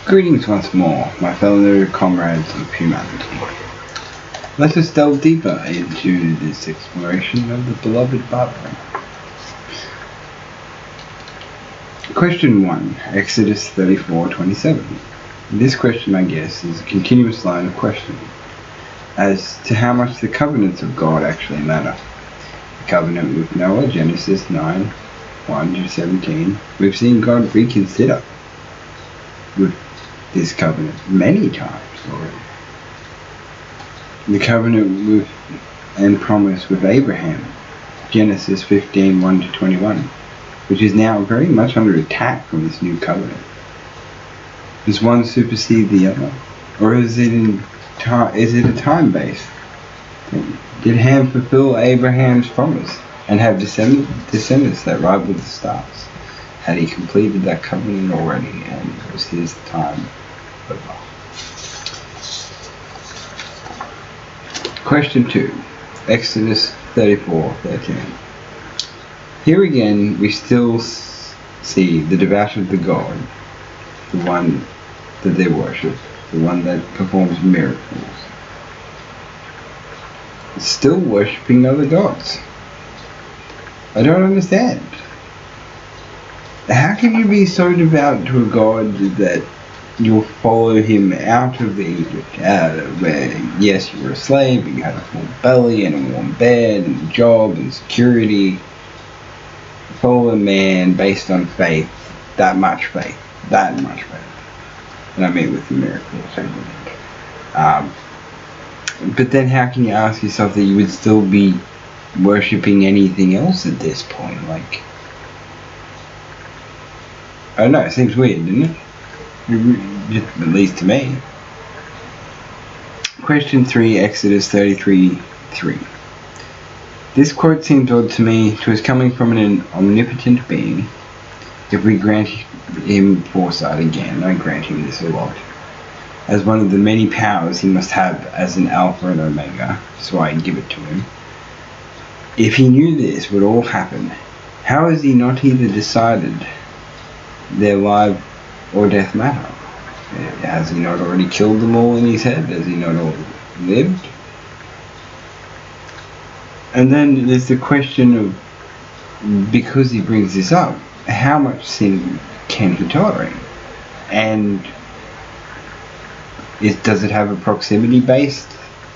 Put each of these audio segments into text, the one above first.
Greetings once more, my fellow comrades of humanity. Let us delve deeper into this exploration of the beloved Bible. Question 1, Exodus 34:27. This question, I guess, is a continuous line of questioning as to how much the covenants of God actually matter. The covenant with Noah, Genesis 9:1-17, we've seen God reconsider with this covenant many times already. The covenant with and promise with Abraham, Genesis 15:1-21, which is now very much under attack from this new covenant. Does one supersede the other, or is it a time-based thing? Did Ham fulfill Abraham's promise and have descendants that rival the stars? Had he completed that covenant already, and was his time over? Question 2, Exodus 34:13. Here again we still see the devout of the God, the one that they worship, the one that performs miracles, still worshipping other gods. I don't understand. How can you be so devout to a God that you'll follow him out of Egypt, where, yes, you were a slave, but you had a full belly and a warm bed and a job and security? Follow a man based on faith, that much faith. And I mean with the miracles. But then how can you ask yourself that you would still be worshipping anything else at this point? Like, I don't know, it seems weird, doesn't it? At least to me. Question 3, Exodus 33:3. This quote seems odd to me, to as coming from an omnipotent being. If we grant him foresight again, I grant him this a lot, as one of the many powers he must have as an Alpha and Omega, so I give it to him. If he knew this would all happen, how has he not either decided their life or death matter? Has he not already killed them all in his head? Has he not all lived? And then there's the question of, because he brings this up, how much sin can he tolerate? And does it have a proximity-based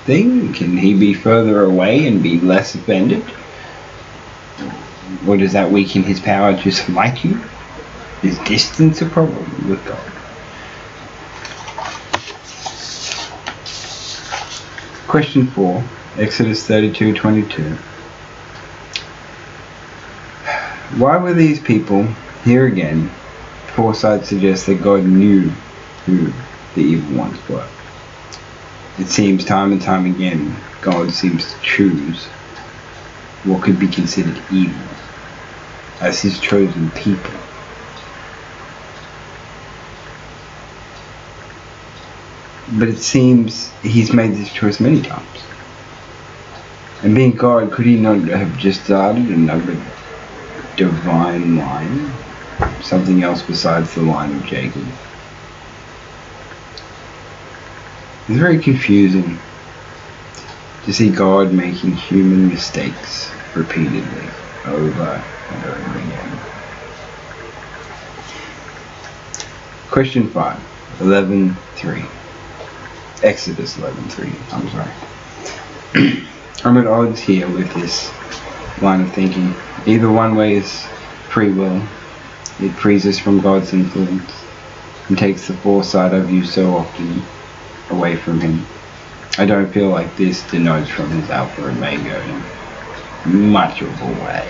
thing? Can he be further away and be less offended? Or does that weaken his power just like you? Is distance a problem with God? Question 4, Exodus 32:22. Why were these people, here again, foresight suggests that God knew who the evil ones were. It seems time and time again, God seems to choose what could be considered evil as his chosen people. But it seems he's made this choice many times. And being God, could he not have just started another divine line? Something else besides the line of Jacob? It's very confusing to see God making human mistakes repeatedly, over and over again. Question 5, 11:3. Exodus 11:3, I'm sorry. I'm at odds here with this line of thinking. Either one way is free will. It frees us from God's influence and takes the foresight I view so often away from him. I don't feel like this denotes from his Alpha and Omega in much of a way.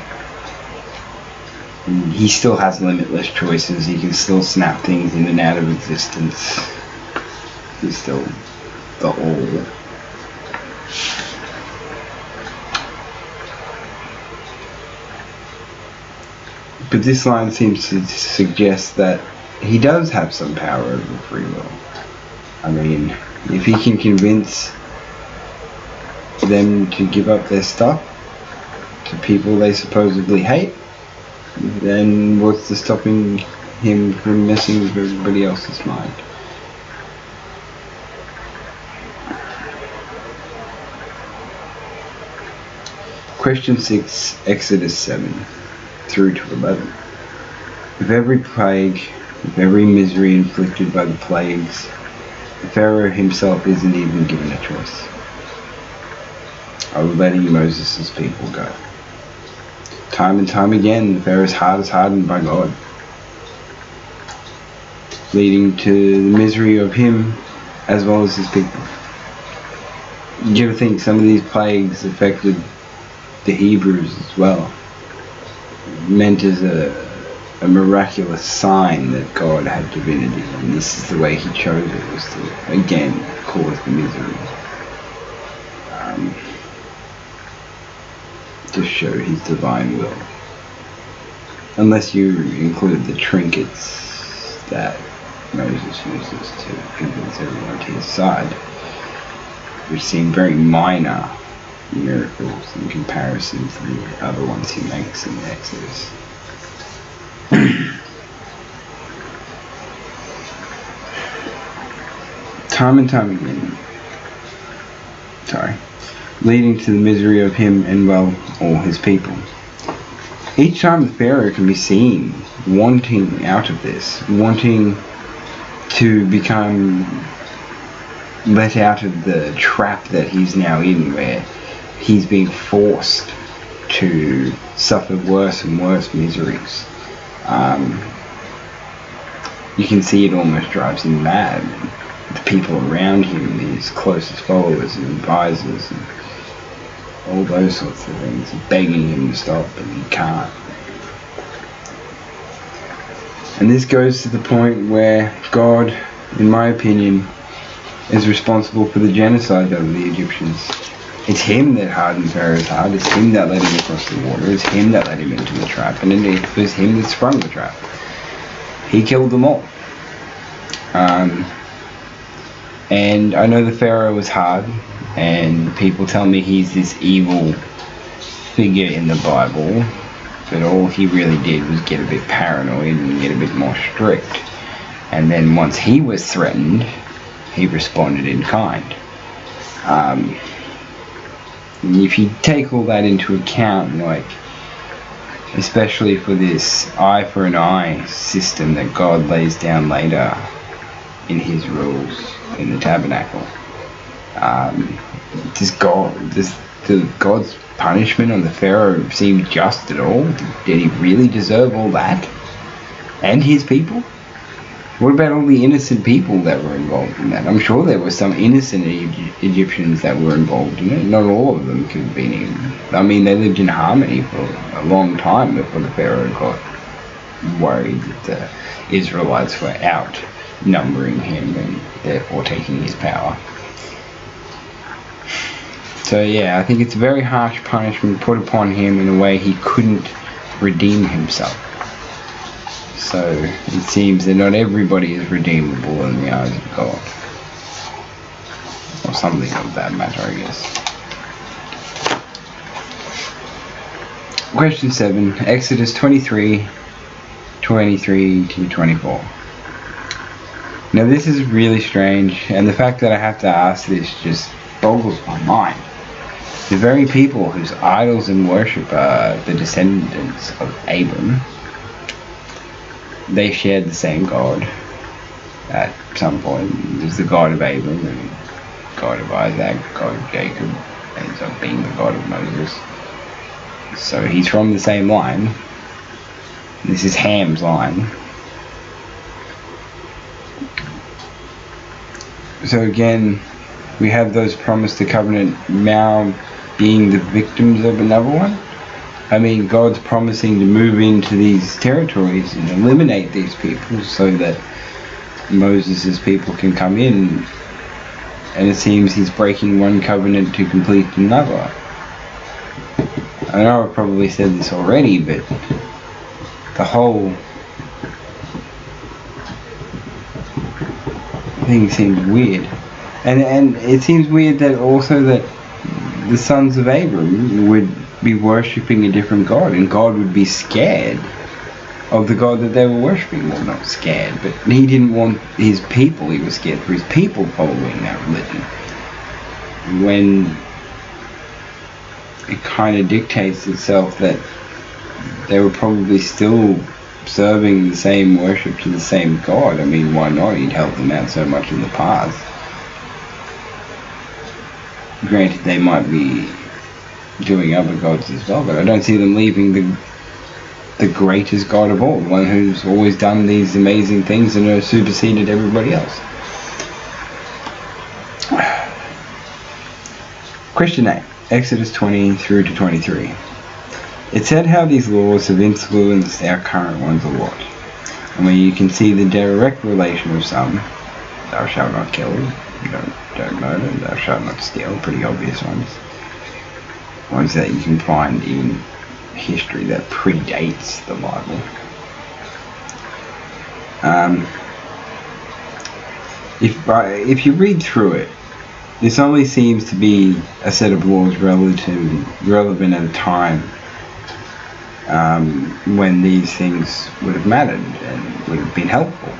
He still has limitless choices. He can still snap things in and out of existence. He's still the all. But this line seems to suggest that he does have some power over free will. I mean, if he can convince them to give up their stuff to people they supposedly hate, then what's stopping him from messing with everybody else's mind? Question 6, Exodus 7 through to 11. With every plague, with every misery inflicted by the plagues, the Pharaoh himself isn't even given a choice of letting Moses' people go. Time and time again, the Pharaoh's heart is hardened by God, leading to the misery of him as well as his people. You ever think some of these plagues affected the Hebrews as well? Meant as a miraculous sign that God had divinity, and this is the way he chose it, was to again cause the misery, to show his divine will. Unless you include the trinkets that Moses uses to convince everyone to his side, which seem very minor miracles in comparison to the other ones he makes in the Exodus. Time and time again, leading to the misery of him and, well, all his people. Each time the Pharaoh can be seen wanting out of this, wanting to become let out of the trap that he's now in, where he's being forced to suffer worse and worse miseries. You can see it almost drives him mad. The people around him, his closest followers and advisors and all those sorts of things, begging him to stop, and he can't. And this goes to the point where God, in my opinion, is responsible for the genocide of the Egyptians. It's him that hardened Pharaoh's heart. It's him that led him across the water. It's him that led him into the trap. And it was him that sprung the trap. He killed them all. And I know the Pharaoh was hard, and people tell me he's this evil figure in the Bible, but all he really did was get a bit paranoid and get a bit more strict. And then once he was threatened, he responded in kind. If you take all that into account, like, especially for this eye for an eye system that God lays down later in his rules in the tabernacle, does God's punishment on the Pharaoh seem just at all? Did he really deserve all that? And his people? What about all the innocent people that were involved in that? I'm sure there were some innocent Egyptians that were involved in it. Not all of them could have been in. I mean, they lived in harmony for a long time before the Pharaoh got worried that the Israelites were outnumbering him and therefore taking his power. So yeah, I think it's a very harsh punishment put upon him in a way he couldn't redeem himself. So it seems that not everybody is redeemable in the eyes of God. Or something of that matter, I guess. Question 7, Exodus 23, 23 to 24. Now this is really strange, and the fact that I have to ask this just boggles my mind. The very people whose idols and worship are the descendants of Abel, they shared the same God at some point. There's the God of Abel and God of Isaac, God of Jacob, ends up being the God of Moses. So he's from the same line. This is Ham's line. So again, we have those promised to covenant now being the victims of another one. I mean, God's promising to move into these territories and eliminate these people so that Moses' people can come in, and it seems he's breaking one covenant to complete another. I know I've probably said this already, but the whole thing seems weird. And it seems weird that also that the sons of Abram would be worshipping a different God, and God would be scared of the God that they were worshipping. Well, not scared, but he didn't want his people, he was scared for his people following that religion. When it kind of dictates itself that they were probably still serving the same worship to the same God. I mean, why not? He'd helped them out so much in the past. Granted, they might be doing other gods as well, but I don't see them leaving the greatest God of all, the one who's always done these amazing things and has superseded everybody else. Question 8, Exodus 20 through to 23. It said how these laws have influenced our current ones a lot. I mean, you can see the direct relation of some. Thou shalt not kill, don't murder, thou shalt not steal, pretty obvious ones. Ones that you can find in history that predates the Bible. If you read through it, this only seems to be a set of laws relevant at a time when these things would have mattered and would have been helpful.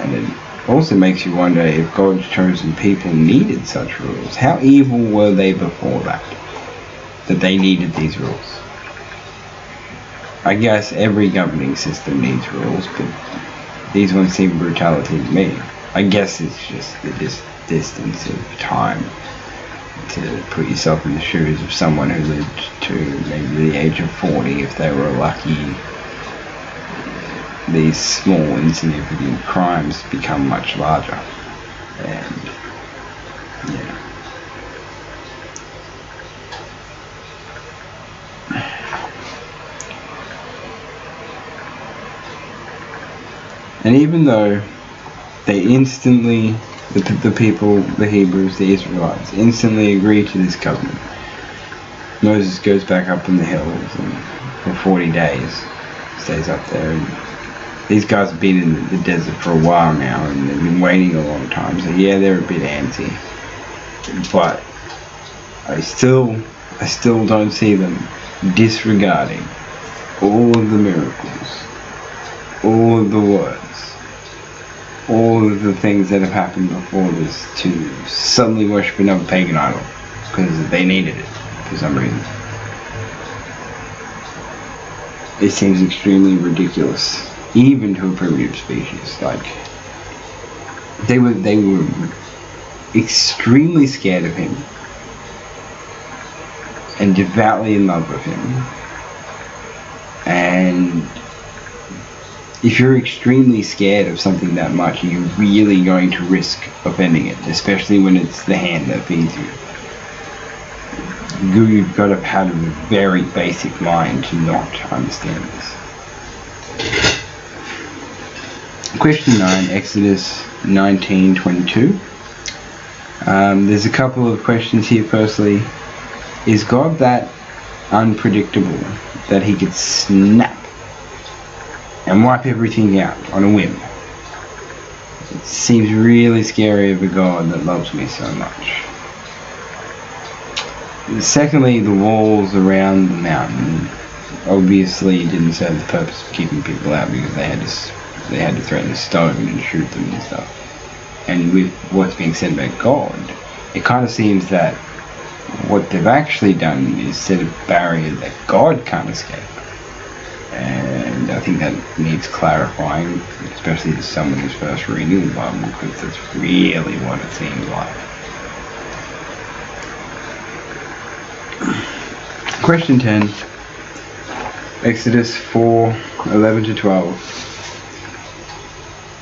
And it also makes you wonder if God's chosen people needed such rules. How evil were they before that they needed these rules? I guess every governing system needs rules, but these ones seem brutality to me. I guess it's just the distance of time to put yourself in the shoes of someone who lived to maybe the age of 40 if they were lucky. These small insignificant crimes become much larger, and yeah. And even though they instantly, the people, the Hebrews, the Israelites, instantly agree to this covenant, Moses goes back up in the hills and for 40 days stays up there. And these guys have been in the desert for a while now and they've been waiting a long time. So yeah, they're a bit antsy. But I still don't see them disregarding all of the miracles, all of the words, all of the things that have happened before this to suddenly worship another pagan idol because they needed it for some reason. It seems extremely ridiculous, even to a primitive species. Like they were extremely scared of him and devoutly in love with him. And if you're extremely scared of something that much, you're really going to risk offending it, especially when it's the hand that feeds you. You've got to have a very basic mind to not understand this. Question 9, Exodus 19:22. There's a couple of questions here. Firstly, is God that unpredictable that he could snap and wipe everything out on a whim? It seems really scary of a God that loves me so much. Secondly, the walls around the mountain obviously didn't serve the purpose of keeping people out because they had to threaten to stone and shoot them and stuff. And with what's being said about God, it kind of seems that what they've actually done is set a barrier that God can't escape. And I think that needs clarifying, especially to someone who's first reading the Bible, because that's really what it seems like. Question 10, Exodus 4:11-12.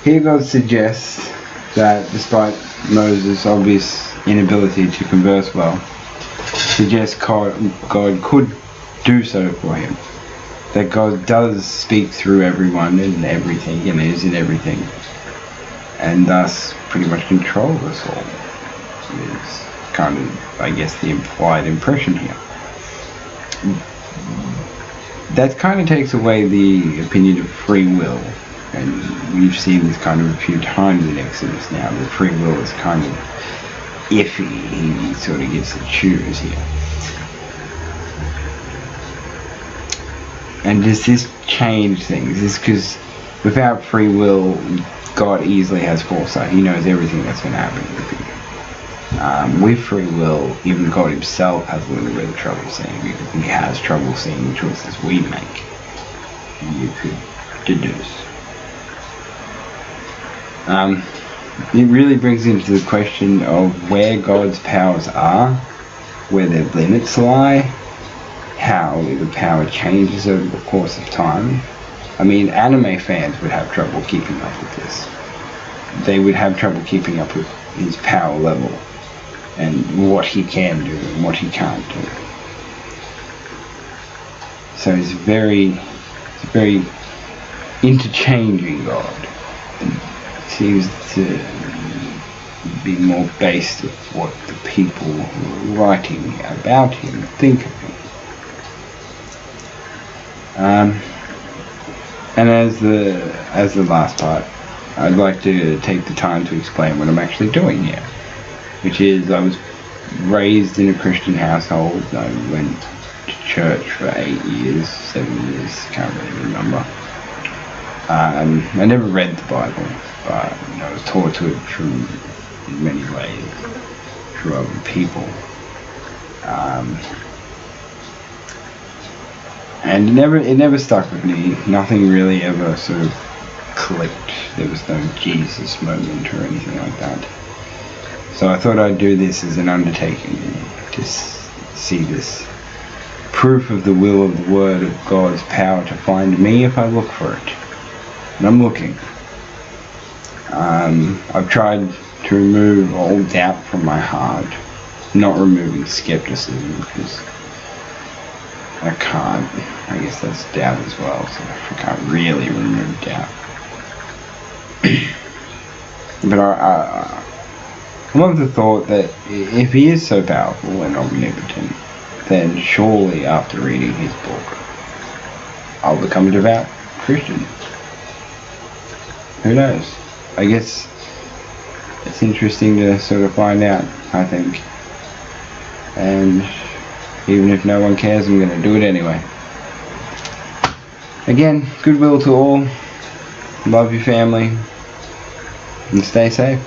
Here God suggests that despite Moses' obvious inability to converse well, suggests God could do so for him. That God does speak through everyone and everything and is in everything, and thus pretty much control us all. Is kind of, I guess, the implied impression here. That kind of takes away the opinion of free will, and we've seen this kind of a few times in Exodus now, that free will is kind of iffy. He sort of gets to choose here. And does this change things? Is because without free will, God easily has foresight. He knows everything that's going to happen in the future. With free will, even God himself has a little bit of trouble seeing, because he has trouble seeing the choices we make. You could deduce. It really brings into the question of where God's powers are, where their limits lie, how the power changes over the course of time. I mean, anime fans would have trouble keeping up with this. They would have trouble keeping up with his power level and what he can do and what he can't do. So he's very interchanging God. And seems to be more based on what the people writing about him think of him. And as the last part, I'd like to take the time to explain what I'm actually doing here, which is I was raised in a Christian household. I went to church for 7 years, can't really remember. I never read the Bible, but I was taught to it through, in many ways, through other people. And it never stuck with me. Nothing really ever sort of clicked. There was no Jesus moment or anything like that. So I thought I'd do this as an undertaking to see this proof of the will of the Word of God's power to find me if I look for it. And I'm looking. I've tried to remove all doubt from my heart, not removing skepticism, because I can't. I guess that's doubt as well, so I can't really remove doubt. But I'm of the thought that if he is so powerful and omnipotent, then surely after reading his book, I'll become a devout Christian. Who knows? I guess it's interesting to sort of find out, I think. And even if no one cares, I'm going to do it anyway. Again, goodwill to all. Love your family. And stay safe.